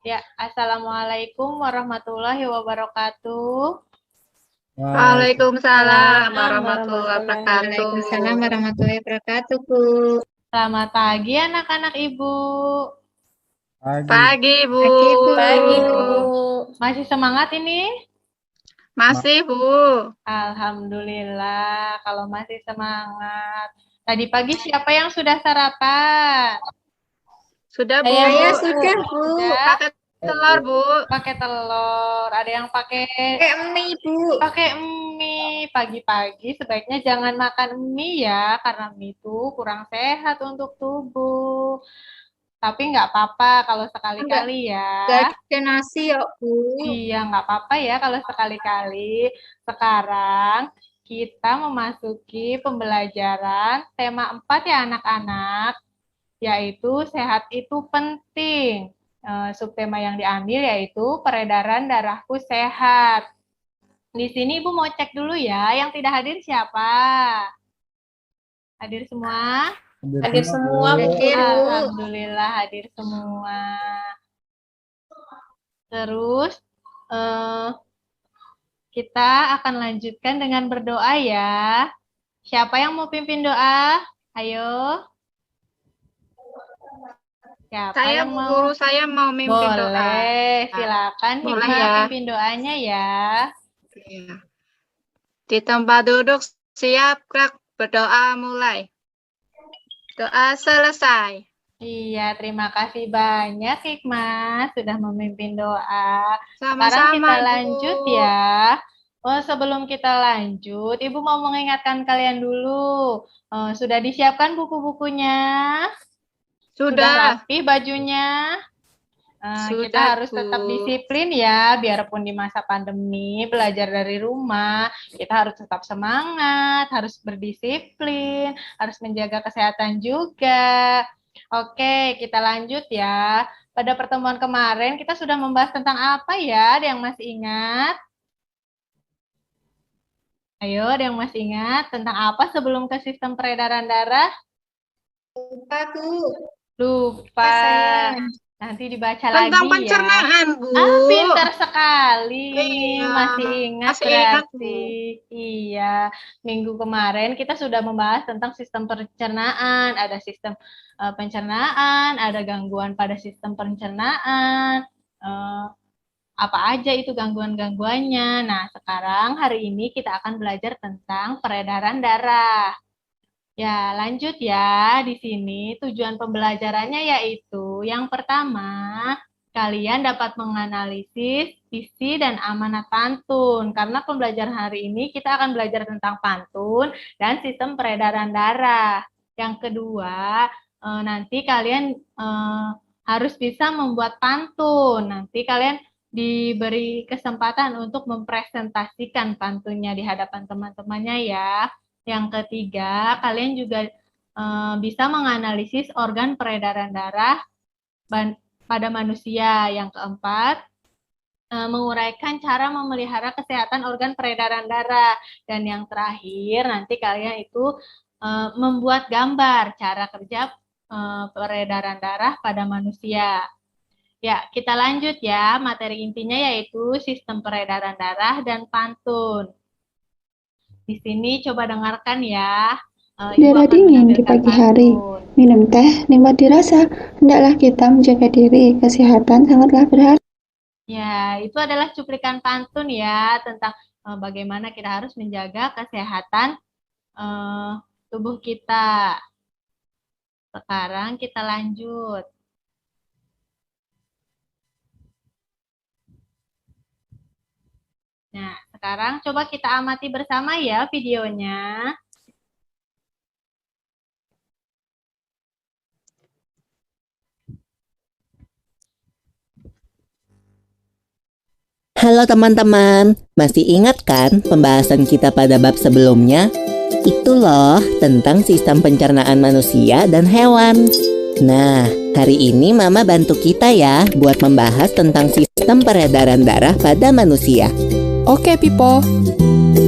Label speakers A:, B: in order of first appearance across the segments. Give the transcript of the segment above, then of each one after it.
A: Ya, Assalamualaikum warahmatullahi wabarakatuh.
B: Waalaikumsalam warahmatullahi wabarakatuh.
C: Waalaikumsalam warahmatullahi wabarakatuh, Bu.
A: Selamat pagi anak-anak Ibu.
B: Pagi, Bu.
C: Pagi, Bu.
D: Pagi, Bu.
A: Masih semangat ini?
B: Masih, Bu.
A: Alhamdulillah, kalau masih semangat. Tadi pagi siapa yang sudah sarapan?
B: Sudah, Bu.
D: Saya sudah, Bu.
B: Pakai telur, Bu.
A: Pakai telur. Ada yang pakai
D: mie, Bu.
A: pakai mie. Pagi-pagi sebaiknya jangan makan mie ya, karena mie itu kurang sehat untuk tubuh. Tapi nggak apa-apa kalau sekali-kali ya.
D: Gak ada nasi ya, Bu.
A: Iya, nggak apa-apa ya kalau sekali-kali. Sekarang kita memasuki pembelajaran tema 4 ya anak-anak, yaitu sehat itu penting. Subtema yang diambil yaitu peredaran darahku sehat. Di sini Ibu mau cek dulu ya, yang tidak hadir siapa? Hadir semua?
D: Hadir semua, Bu.
A: Alhamdulillah hadir semua. Terus kita akan lanjutkan dengan berdoa ya. Siapa yang mau pimpin doa? Ayo. Siapa
B: Saya,
A: yang
B: Bu
A: mau?
B: Guru, saya mau mimpin doa.
A: Boleh, silakan
B: Boleh
A: Hikmah
B: ya.
A: pimpin doanya ya.
B: Iya. Di tempat duduk, siap, gerak, berdoa mulai. Doa selesai.
A: Iya, terima kasih banyak Hikmah sudah memimpin doa. Sekarang
B: Sama-sama,
A: kita
B: Bu.
A: lanjut ya. Oh, sebelum kita lanjut, Ibu mau mengingatkan kalian dulu. Sudah disiapkan buku-bukunya?
B: Sudah.
A: Rapi bajunya? Kita
B: Sudah,
A: harus
B: Bu.
A: tetap disiplin ya, biarpun di masa pandemi, belajar dari rumah, kita harus tetap semangat, harus berdisiplin, harus menjaga kesehatan juga. Oke, kita lanjut ya. Pada pertemuan kemarin, kita sudah membahas tentang apa ya? Ada yang masih ingat? Ayo, ada yang masih ingat tentang apa sebelum ke sistem peredaran darah?
D: Lupa, Bu.
A: Lupa.
D: Saya.
A: Nanti dibaca
B: Tentang
A: lagi
B: pencernaan,
A: ya.
B: Bu.
A: Pintar sekali.
B: Iya,
A: Masih ingat
B: masih ingat,
A: berarti. Iya. Minggu kemarin kita sudah membahas tentang sistem pencernaan. Ada sistem pencernaan, ada gangguan pada sistem pencernaan. Apa aja itu gangguan-gangguannya. Nah, sekarang hari ini kita akan belajar tentang peredaran darah. Ya, lanjut ya. Di sini tujuan pembelajarannya yaitu yang pertama, kalian dapat menganalisis isi dan amanat pantun. Karena pembelajaran hari ini kita akan belajar tentang pantun dan sistem peredaran darah. Yang kedua, nanti kalian harus bisa membuat pantun. Nanti kalian diberi kesempatan untuk mempresentasikan pantunnya di hadapan teman-temannya ya. Yang ketiga, kalian juga bisa menganalisis organ peredaran darah pada manusia. Yang keempat, menguraikan cara memelihara kesehatan organ peredaran darah. Dan yang terakhir, nanti kalian itu membuat gambar cara kerja peredaran darah pada manusia. Ya, kita lanjut ya. Materi intinya yaitu sistem peredaran darah dan pantun. Di sini coba dengarkan ya.
E: Udara dingin di pagi hari, minum teh nikmat dirasa, hendaklah kita menjaga diri, kesehatan sangatlah berharga.
A: Ya, itu adalah cuplikan pantun ya, tentang bagaimana kita harus menjaga kesehatan tubuh kita. Sekarang kita lanjut. Nah, sekarang coba kita amati bersama ya videonya.
F: Halo teman-teman, masih ingat kan pembahasan kita pada bab sebelumnya? Itu loh tentang sistem pencernaan manusia dan hewan. Nah, hari ini Mama bantu kita ya buat membahas tentang sistem peredaran darah pada manusia.
G: Oke, Pipo.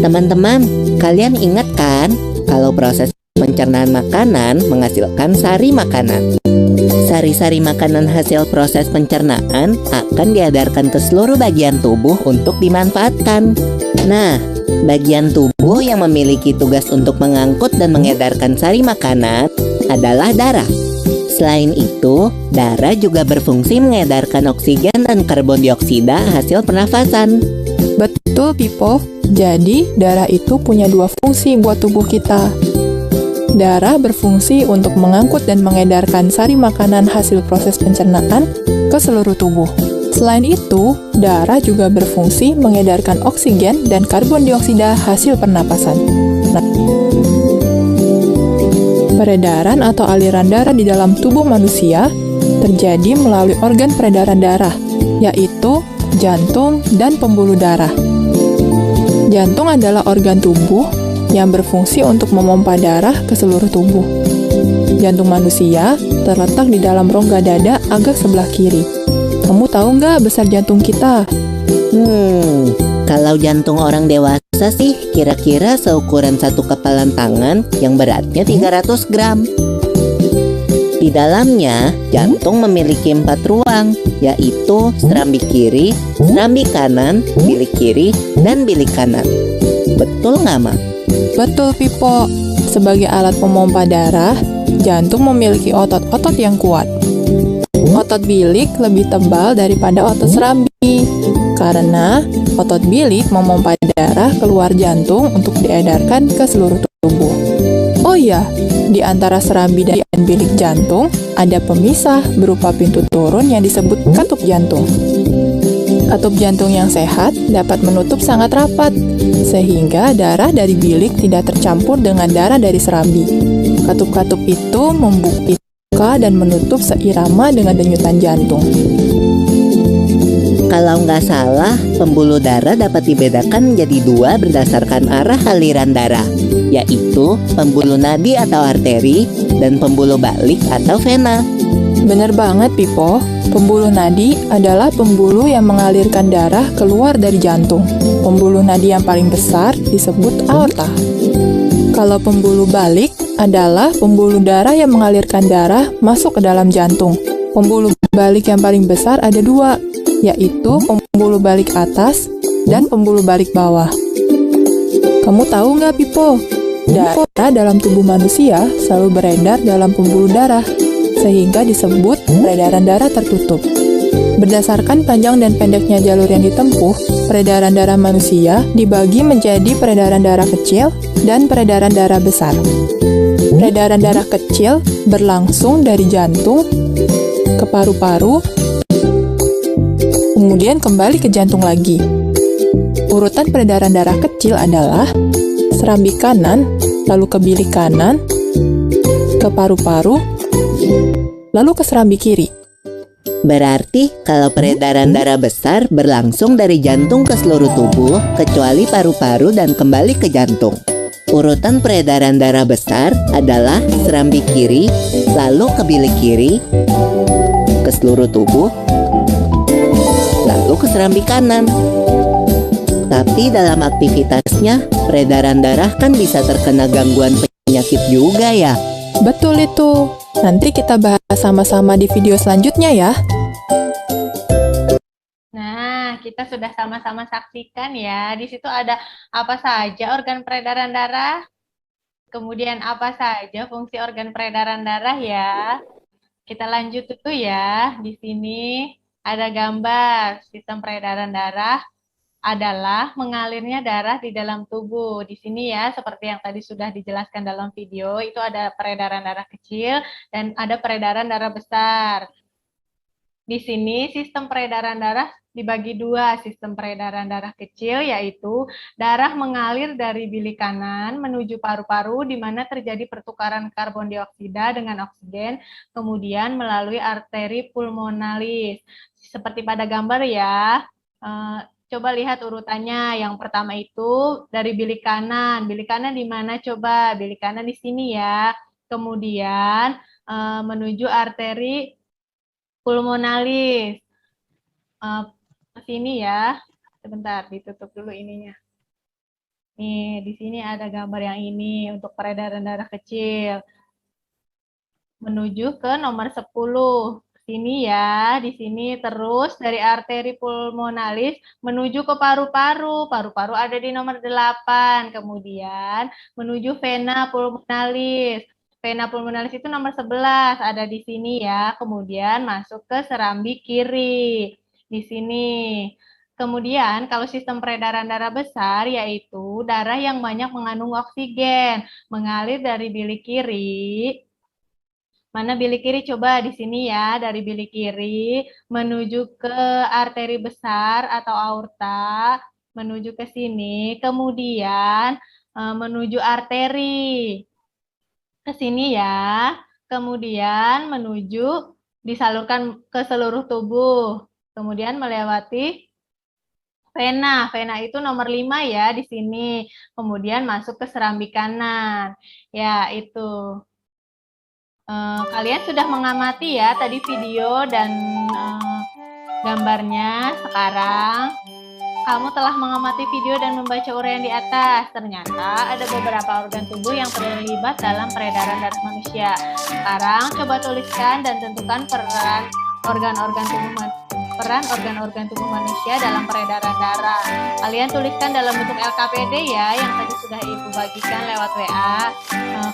F: Teman-teman, kalian ingat kan kalau proses pencernaan makanan menghasilkan sari makanan? Sari-sari makanan hasil proses pencernaan akan diedarkan ke seluruh bagian tubuh untuk dimanfaatkan. Nah, bagian tubuh yang memiliki tugas untuk mengangkut dan mengedarkan sari makanan adalah darah. Selain itu, darah juga berfungsi mengedarkan oksigen dan karbon dioksida hasil pernafasan.
G: Betul, Pipo. Jadi, darah itu punya dua fungsi buat tubuh kita. Darah berfungsi untuk mengangkut dan mengedarkan sari makanan hasil proses pencernaan ke seluruh tubuh. Selain itu, darah juga berfungsi mengedarkan oksigen dan karbon dioksida hasil pernapasan. Peredaran atau aliran darah di dalam tubuh manusia terjadi melalui organ peredaran darah, yaitu jantung dan pembuluh darah. Jantung adalah organ tubuh yang berfungsi untuk memompa darah ke seluruh tubuh. Jantung manusia terletak di dalam rongga dada agak sebelah kiri. Kamu tahu nggak besar jantung kita?
F: Kalau jantung orang dewasa sih kira-kira seukuran satu kepalan tangan yang beratnya 300 gram. Di dalamnya, jantung memiliki 4 ruang, yaitu serambi kiri, serambi kanan, bilik kiri, dan bilik kanan. Betul nggak, Ma?
G: Betul, Pipo. Sebagai alat pemompa darah, jantung memiliki otot-otot yang kuat. Otot bilik lebih tebal daripada otot serambi, karena otot bilik memompa darah keluar jantung untuk diedarkan ke seluruh tubuh. Oh iya, di antara serambi dan bilik jantung, ada pemisah berupa pintu turun yang disebut katup jantung. Katup jantung yang sehat dapat menutup sangat rapat, sehingga darah dari bilik tidak tercampur dengan darah dari serambi. Katup-katup itu membuka dan menutup seirama dengan denyutan jantung.
F: Kalau nggak salah, pembuluh darah dapat dibedakan menjadi 2 berdasarkan arah aliran darah, yaitu pembuluh nadi atau arteri dan pembuluh balik atau vena.
G: Bener banget, Pipo. Pembuluh nadi adalah pembuluh yang mengalirkan darah keluar dari jantung. Pembuluh nadi yang paling besar disebut aorta. Kalau pembuluh balik adalah pembuluh darah yang mengalirkan darah masuk ke dalam jantung. Pembuluh balik yang paling besar ada 2, yaitu pembuluh balik atas dan pembuluh balik bawah. Kamu tahu nggak, Pipo? Darah dalam tubuh manusia selalu beredar dalam pembuluh darah, sehingga disebut peredaran darah tertutup. Berdasarkan panjang dan pendeknya jalur yang ditempuh, peredaran darah manusia dibagi menjadi peredaran darah kecil dan peredaran darah besar. Peredaran darah kecil berlangsung dari jantung ke paru-paru, kemudian kembali ke jantung lagi. Urutan peredaran darah kecil adalah serambi kanan, lalu ke bilik kanan, ke paru-paru, lalu ke serambi kiri.
F: Berarti kalau peredaran darah besar berlangsung dari jantung ke seluruh tubuh, kecuali paru-paru dan kembali ke jantung. Urutan peredaran darah besar adalah serambi kiri, lalu ke bilik kiri, ke seluruh tubuh, lalu ke serambi kanan. Tapi dalam aktivitasnya, peredaran darah kan bisa terkena gangguan penyakit juga ya.
G: Betul itu. Nanti kita bahas sama-sama di video selanjutnya ya.
A: Nah, kita sudah sama-sama saksikan ya. Di situ ada apa saja organ peredaran darah, kemudian apa saja fungsi organ peredaran darah ya. Kita lanjut dulu ya. Di sini ada gambar sistem peredaran darah adalah mengalirnya darah di dalam tubuh. Di sini ya, seperti yang tadi sudah dijelaskan dalam video, itu ada peredaran darah kecil dan ada peredaran darah besar. Di sini sistem peredaran darah dibagi 2, sistem peredaran darah kecil yaitu darah mengalir dari bilik kanan menuju paru-paru di mana terjadi pertukaran karbon dioksida dengan oksigen, kemudian melalui arteri pulmonalis. Seperti pada gambar ya. Coba lihat urutannya. Yang pertama itu dari bilik kanan. Bilik kanan di mana coba? Bilik kanan di sini ya. Kemudian menuju arteri pulmonalis. Ke sini ya. Sebentar, ditutup dulu ininya. Nih, di sini ada gambar yang ini untuk peredaran darah kecil. menuju ke nomor 10. Sini ya, di sini terus dari arteri pulmonalis menuju ke paru-paru. Paru-paru ada di nomor 8. Kemudian menuju vena pulmonalis. Vena pulmonalis itu nomor 11, ada di sini ya. Kemudian masuk ke serambi kiri. Di sini. Kemudian kalau sistem peredaran darah besar yaitu darah yang banyak mengandung oksigen, mengalir dari bilik kiri. Mana bilik kiri? Coba di sini ya, dari bilik kiri menuju ke arteri besar atau aorta, menuju ke sini, kemudian menuju arteri. Ke sini ya, kemudian menuju disalurkan ke seluruh tubuh, kemudian melewati vena. Vena itu nomor 5 ya di sini, kemudian masuk ke serambi kanan. Ya, itu. Kalian sudah mengamati ya tadi video dan gambarnya. Sekarang kamu telah mengamati video dan membaca uraian di atas. Ternyata ada beberapa organ tubuh yang terlibat dalam peredaran darah manusia. Sekarang coba tuliskan dan tentukan peran organ-organ tubuh manusia dalam peredaran darah. Kalian tuliskan dalam bentuk LKPD ya, yang tadi sudah Ibu bagikan lewat WA.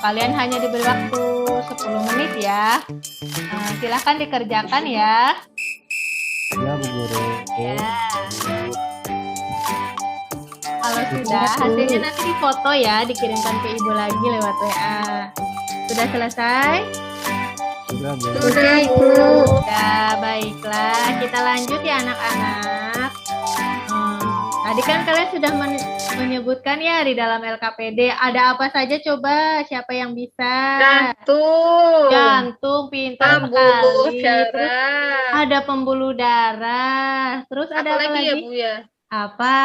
A: Kalian hanya diberi waktu 10 menit ya. Silahkan dikerjakan ya.
H: Ya, Bu Guru.
A: Ya. Kalau sudah, hasilnya nanti difoto ya, dikirimkan ke Ibu lagi lewat WA. Sudah selesai?
H: Sudah, Bu.
D: Sudah, Ibu.
A: Sudah, baiklah. Kita lanjut ya anak-anak. Tadi kan kalian sudah menyebutkan ya di dalam LKPD. Ada apa saja coba? Siapa yang bisa?
B: Jantung.
A: Jantung, pintar
B: Pembuluh
A: sekali. Terus
B: darah.
A: ada pembuluh darah. Terus ada apa
B: Apalagi ya,
A: lagi?
B: Bu ya?
A: Apa?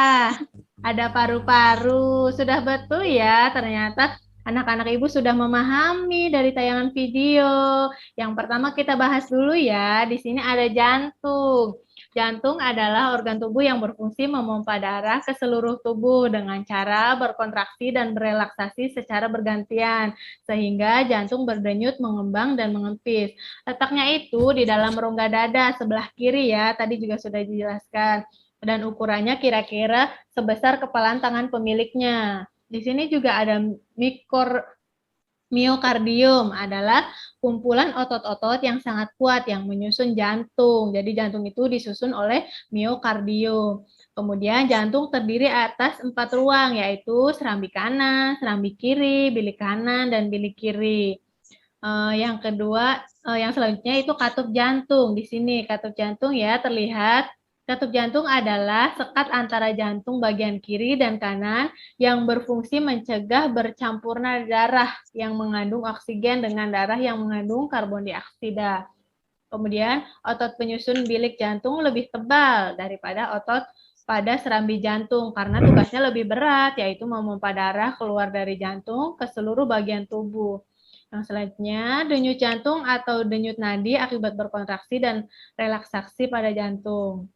A: Ada paru-paru. Sudah betul ya, ternyata anak-anak Ibu sudah memahami dari tayangan video. Yang pertama kita bahas dulu ya. Di sini ada jantung. Jantung adalah organ tubuh yang berfungsi memompa darah ke seluruh tubuh dengan cara berkontraksi dan berelaksasi secara bergantian, sehingga jantung berdenyut, mengembang, dan mengempis. Letaknya itu di dalam rongga dada sebelah kiri ya, tadi juga sudah dijelaskan. Dan ukurannya kira-kira sebesar kepalan tangan pemiliknya. Di sini juga ada miokardium, adalah kumpulan otot-otot yang sangat kuat yang menyusun jantung. Jadi jantung itu disusun oleh miokardium. Kemudian jantung terdiri atas 4 ruang, yaitu serambi kanan, serambi kiri, bilik kanan, dan bilik kiri. Yang kedua, yang selanjutnya itu katup jantung. Di sini katup jantung ya terlihat. Katup jantung adalah sekat antara jantung bagian kiri dan kanan yang berfungsi mencegah bercampurnya darah yang mengandung oksigen dengan darah yang mengandung karbon dioksida. Kemudian otot penyusun bilik jantung lebih tebal daripada otot pada serambi jantung karena tugasnya lebih berat, yaitu memompa darah keluar dari jantung ke seluruh bagian tubuh. Yang selanjutnya, denyut jantung atau denyut nadi akibat berkontraksi dan relaksasi pada jantung.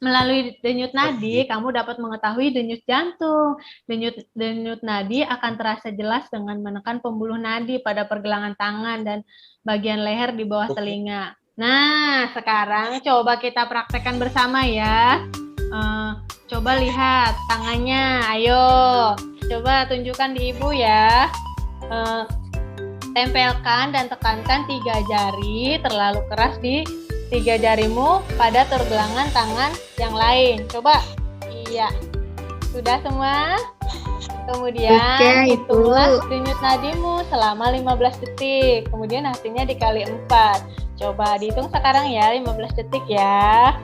A: Melalui denyut nadi, kamu dapat mengetahui denyut jantung. Denyut nadi akan terasa jelas dengan menekan pembuluh nadi pada pergelangan tangan dan bagian leher di bawah telinga. Nah, sekarang coba kita praktekkan bersama ya. Coba lihat tangannya, ayo. Coba tunjukkan di Ibu ya. Tempelkan dan tekankan 3 jari terlalu keras di 3 jarimu pada pergelangan tangan yang lain. Coba. Iya. Sudah semua? Kemudian hitunglah denyut nadimu selama 15 detik. Kemudian hasilnya dikali 4. Coba dihitung sekarang ya, 15 detik ya.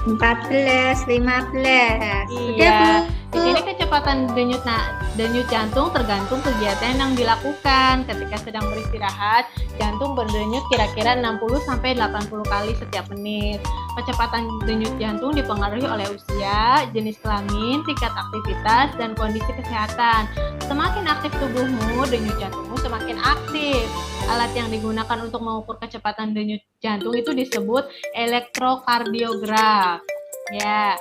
D: 14, 15.
A: Iya. Di sini kecepatan denyut jantung tergantung kegiatan yang dilakukan. Ketika sedang beristirahat, jantung berdenyut kira-kira 60-80 kali setiap menit. Kecepatan denyut jantung dipengaruhi oleh usia, jenis kelamin, tingkat aktivitas, dan kondisi kesehatan. Semakin aktif tubuhmu, denyut jantungmu semakin aktif. Alat yang digunakan untuk mengukur kecepatan denyut jantung itu disebut elektrokardiograf. Ya.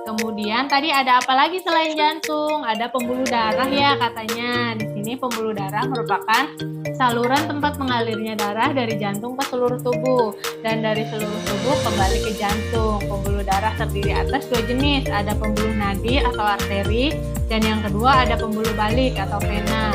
A: Kemudian tadi ada apa lagi selain jantung? Ada pembuluh darah ya katanya. Di sini pembuluh darah merupakan saluran tempat mengalirnya darah dari jantung ke seluruh tubuh dan dari seluruh tubuh kembali ke jantung. Pembuluh darah terdiri atas dua jenis, ada pembuluh nadi atau arteri dan yang kedua ada pembuluh balik atau vena.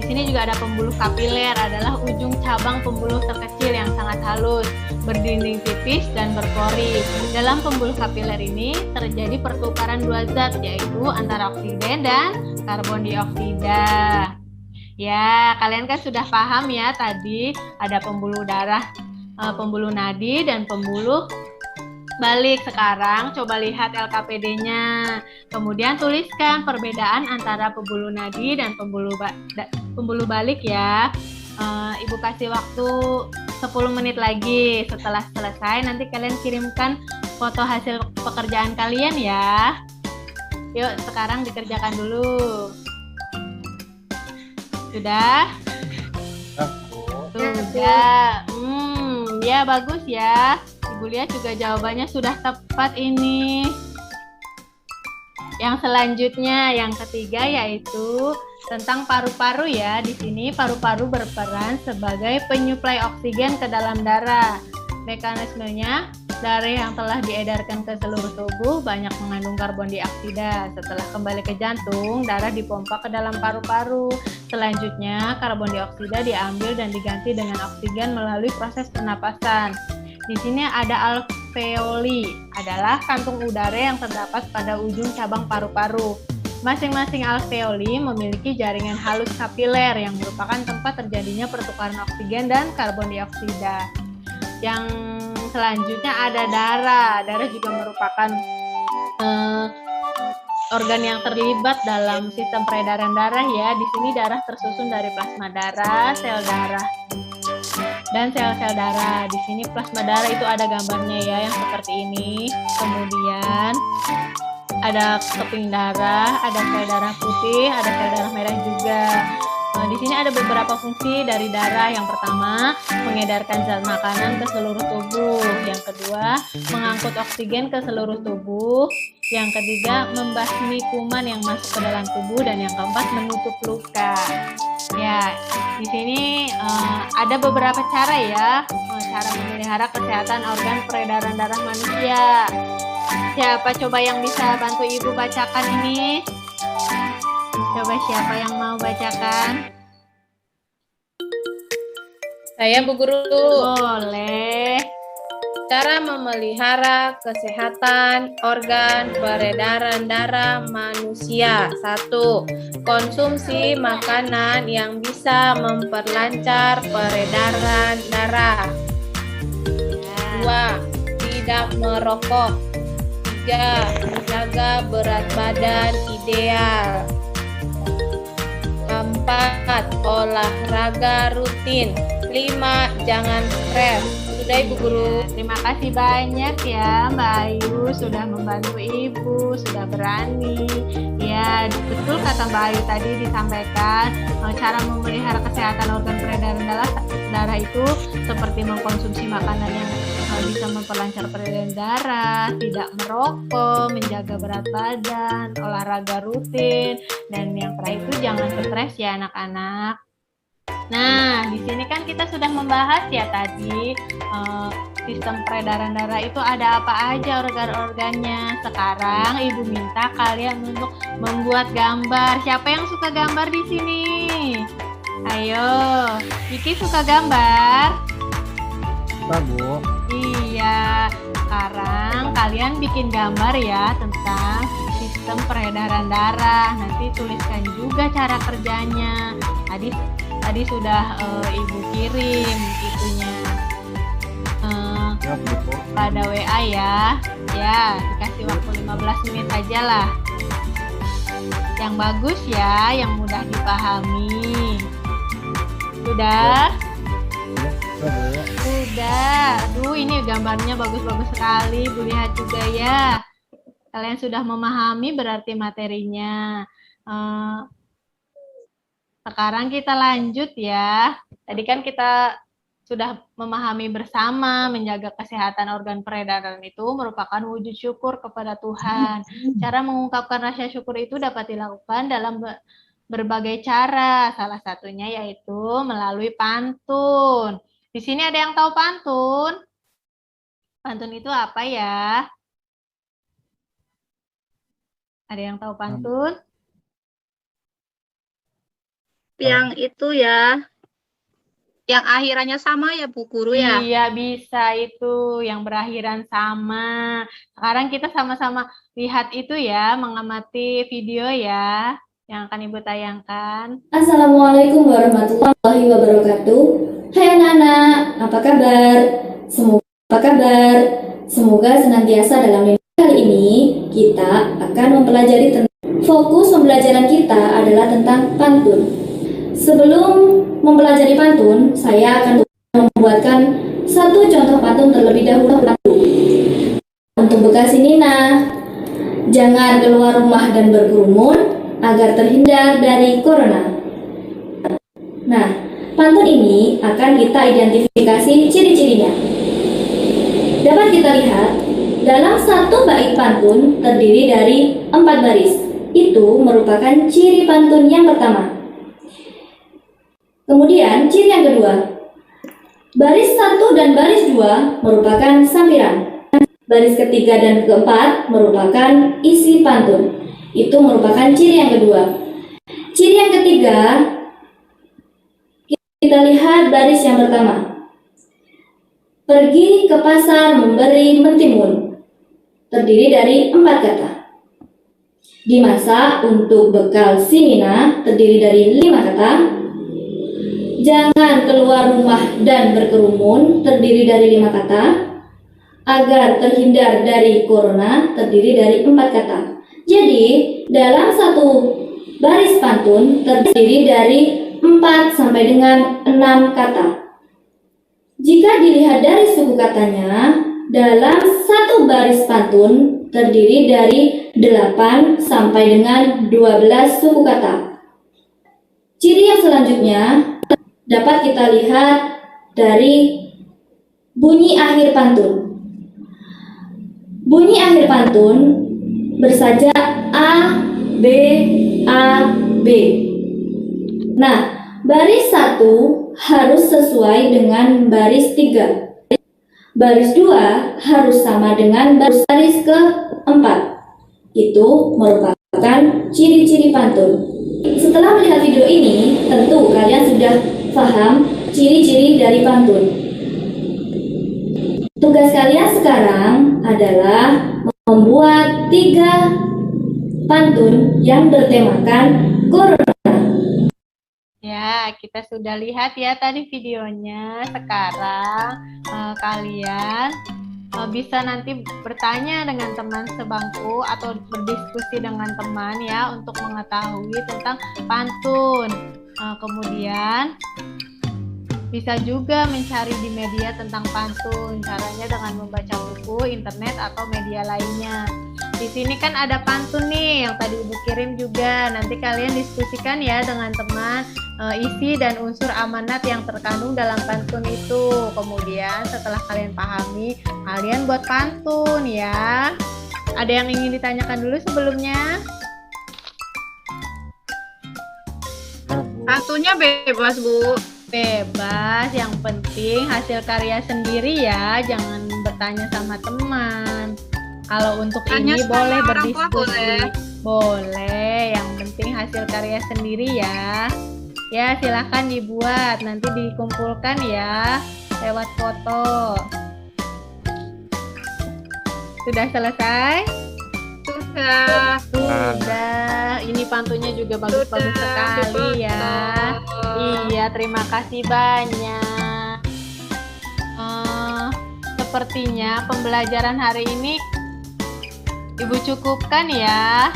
A: Di sini juga ada pembuluh kapiler, adalah ujung cabang pembuluh terkecil yang sangat halus, berdinding tipis dan berpori. Dalam pembuluh kapiler ini terjadi pertukaran dua zat, yaitu antara oksigen dan karbon dioksida. Ya, kalian kan sudah paham ya tadi ada pembuluh darah, pembuluh nadi dan pembuluh balik. Sekarang coba lihat LKPD-nya. Kemudian tuliskan perbedaan antara pembuluh nadi dan pembuluh balik ya. Ibu kasih waktu 10 menit lagi. Setelah selesai nanti kalian kirimkan foto hasil pekerjaan kalian ya. Yuk, sekarang dikerjakan dulu. Sudah? Sudah. Ya bagus ya. Ibu lihat juga jawabannya sudah tepat ini. Yang selanjutnya, yang ketiga yaitu tentang paru-paru ya. Di sini paru-paru berperan sebagai penyuplai oksigen ke dalam darah. Mekanismenya, darah yang telah diedarkan ke seluruh tubuh banyak mengandung karbon dioksida. Setelah kembali ke jantung, darah dipompa ke dalam paru-paru. Selanjutnya, karbon dioksida diambil dan diganti dengan oksigen melalui proses pernapasan. Di sini ada alveoli, adalah kantung udara yang terdapat pada ujung cabang paru-paru. Masing-masing alveoli memiliki jaringan halus kapiler yang merupakan tempat terjadinya pertukaran oksigen dan karbon dioksida. Yang selanjutnya ada darah. Darah juga merupakan organ yang terlibat dalam sistem peredaran darah ya. Di sini darah tersusun dari plasma darah, sel darah, dan sel-sel darah. Di sini plasma darah itu ada gambarnya ya, yang seperti ini. Kemudian ada keping darah, ada sel darah putih, ada sel darah merah juga. Di sini ada beberapa fungsi dari darah. Yang pertama, mengedarkan zat makanan ke seluruh tubuh. Yang kedua, mengangkut oksigen ke seluruh tubuh. Yang ketiga, membasmi kuman yang masuk ke dalam tubuh. Dan yang keempat, menutup luka. Ya, di sini ada beberapa cara ya, cara memelihara kesehatan organ peredaran darah manusia. Siapa coba yang bisa bantu ibu bacakan ini? Coba siapa yang mau bacakan?
B: Saya Bu Guru.
A: Boleh.
B: Cara memelihara kesehatan organ peredaran darah manusia. 1. Konsumsi makanan yang bisa memperlancar peredaran darah. 2. Tidak merokok. 3. Menjaga berat badan ideal. 4. Olahraga rutin. 5. Jangan stres. Sudah Ibu Guru.
A: Terima kasih banyak ya Mbak Ayu sudah membantu Ibu, sudah berani. Ya, betul kata Mbak Ayu tadi disampaikan cara memelihara kesehatan organ peredaran darah itu seperti mengkonsumsi makanan yang bisa memperlancar peredaran darah, tidak merokok, menjaga berat badan, olahraga rutin, dan yang terakhir itu jangan stres ya anak-anak. Nah, di sini kan kita sudah membahas ya tadi sistem peredaran darah itu ada apa aja organ-organnya. Sekarang Ibu minta kalian untuk membuat gambar. Siapa yang suka gambar di sini? Ayo, Kiki suka gambar?
H: Suka, Bu.
A: Iya, sekarang kalian bikin gambar ya tentang sistem peredaran darah. Nanti tuliskan juga cara kerjanya. Tadi sudah Ibu kirim itunya pada WA ya. Ya, dikasih waktu 15 menit aja lah. Yang bagus ya, yang mudah dipahami. Sudah? Sudah. Aduh, ini gambarnya bagus-bagus sekali. Bu lihat juga ya. Kalian sudah memahami berarti materinya. Sekarang kita lanjut ya. Tadi kan kita sudah memahami bersama menjaga kesehatan organ peredaran itu merupakan wujud syukur kepada Tuhan. Cara mengungkapkan rasa syukur itu dapat dilakukan dalam berbagai cara, salah satunya yaitu melalui pantun. Di sini ada yang tahu pantun? Pantun itu apa ya? Ada yang tahu pantun?
D: Yang itu ya, yang akhirannya sama ya Bu Guru ya?
A: Iya, bisa itu yang berakhiran sama. Sekarang kita sama-sama lihat itu ya, mengamati video ya, yang akan Ibu tayangkan.
I: Assalamualaikum warahmatullahi wabarakatuh. Hai anak-anak, apa kabar? Semoga senantiasa dalam lindungan. Kali ini kita akan mempelajari fokus pembelajaran kita adalah tentang pantun. Sebelum mempelajari pantun, saya akan membuatkan satu contoh pantun terlebih dahulu. Untuk Bekasi Nina, jangan keluar rumah dan berkerumun agar terhindar dari corona. Nah, pantun ini akan kita identifikasi ciri-cirinya. Dapat kita lihat, dalam satu bait pantun terdiri dari 4 baris. Itu merupakan ciri pantun yang pertama. Kemudian ciri yang kedua, baris 1 dan baris 2 merupakan sampiran. Baris ketiga dan keempat merupakan isi pantun. Itu merupakan ciri yang kedua. Ciri yang ketiga, kita lihat baris yang pertama. Pergi ke pasar memberi mentimun. Terdiri dari 4 kata. Dimasak untuk bekal si Nina terdiri dari 5 kata. Jangan keluar rumah dan berkerumun terdiri dari 5 kata. Agar terhindar dari corona terdiri dari 4 kata. Jadi dalam satu baris pantun terdiri dari 4 sampai dengan 6 kata. Jika dilihat dari suku katanya, dalam satu baris pantun terdiri dari 8 sampai dengan 12 suku kata. Ciri yang selanjutnya dapat kita lihat dari bunyi akhir pantun. Bunyi akhir pantun bersajak A, B, A, B. Nah, baris 1 harus sesuai dengan baris 3. Baris 2 harus sama dengan baris keempat. Itu merupakan ciri-ciri pantun. Setelah melihat video ini, tentu kalian sudah paham ciri-ciri dari pantun. Tugas kalian sekarang adalah membuat 3 pantun yang bertemakan corona.
A: Ya, kita sudah lihat ya tadi videonya. Sekarang kalian bisa nanti bertanya dengan teman sebangku atau berdiskusi dengan teman ya untuk mengetahui tentang pantun. Kemudian bisa juga mencari di media tentang pantun. Caranya dengan membaca buku, internet atau media lainnya. Di sini kan ada pantun nih yang tadi Ibu kirim juga. Nanti kalian diskusikan ya dengan teman isi dan unsur amanat yang terkandung dalam pantun itu. Kemudian setelah kalian pahami, kalian buat pantun ya. Ada yang ingin ditanyakan dulu sebelumnya?
D: Pantunnya bebas Bu.
A: Bebas, yang penting hasil karya sendiri ya. Jangan bertanya sama teman. Kalau untuk
D: Tanya
A: ini
D: sama
A: boleh
D: orang tua
A: berdiskusi. Boleh, yang penting hasil karya sendiri ya. Ya, silahkan dibuat, nanti dikumpulkan ya lewat foto. Sudah selesai?
D: Sudah.
A: Sudah. Ini pantunnya juga bagus-bagus sekali ya. Iya, terima kasih banyak. Sepertinya pembelajaran hari ini Ibu cukupkan ya.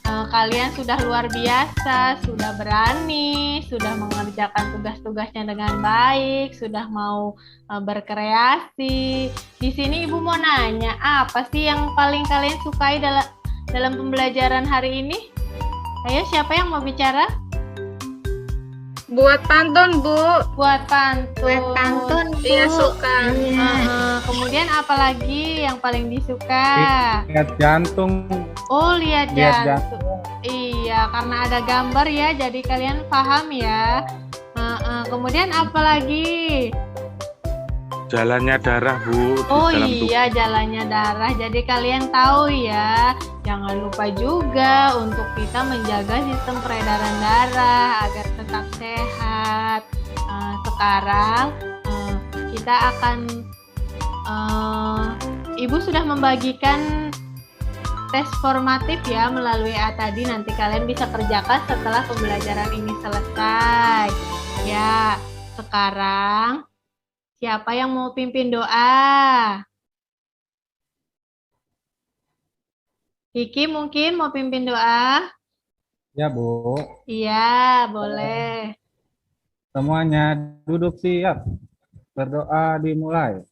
A: Kalian sudah luar biasa, sudah berani, sudah mengerjakan tugas-tugasnya dengan baik, sudah mau berkreasi. Di sini Ibu mau nanya, apa sih yang paling kalian sukai dalam pembelajaran hari ini? Ayo, siapa yang mau bicara?
D: Buat pantun, Bu.
A: Buat pantun.
C: Buat pantun, Bu.
D: Iya, suka.
A: Kemudian apalagi yang paling disuka?
H: Lihat jantung.
A: Oh, lihat
H: Lihat
A: jantung. Iya, karena ada gambar ya, jadi kalian paham ya. Kemudian apalagi?
J: Jalannya darah, Bu. di
A: Oh
J: dalam
A: iya, jalannya darah. Jadi kalian tahu ya, jangan lupa juga untuk kita menjaga sistem peredaran darah agar tetap sehat. Sekarang kita akan, Ibu sudah membagikan tes formatif ya melalui A tadi. Nanti kalian bisa kerjakan setelah pembelajaran ini selesai. Ya, sekarang siapa yang mau pimpin doa? Kiki mungkin mau pimpin doa?
H: Ya, Bu.
A: Iya, boleh.
H: Semuanya duduk siap. Berdoa dimulai.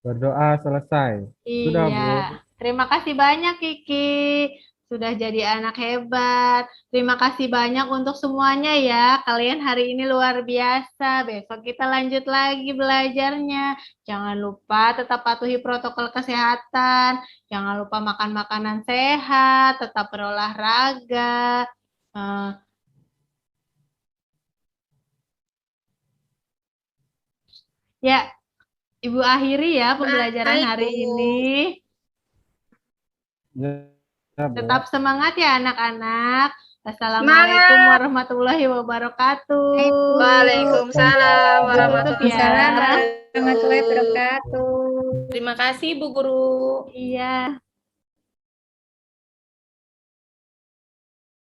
H: Berdoa selesai. Sudah, Bu.
A: Iya. Terima kasih banyak Kiki. Sudah jadi anak hebat. Terima kasih banyak untuk semuanya ya. Kalian hari ini luar biasa. Besok kita lanjut lagi belajarnya. Jangan lupa tetap patuhi protokol kesehatan. Jangan lupa makan makanan sehat. Tetap berolahraga. Ya, Ibu akhiri ya pembelajaran
D: Baik,
A: hari
D: Bu.
A: ini.
H: Ya, Bu.
A: Tetap semangat ya anak-anak. Assalamualaikum warahmatullahi wabarakatuh.
D: Waalaikumsalam
A: Tutup
D: warahmatullahi
A: ya.
C: Waalaikumsalam warahmatullahi wabarakatuh.
B: Terima kasih Bu Guru.
A: Iya.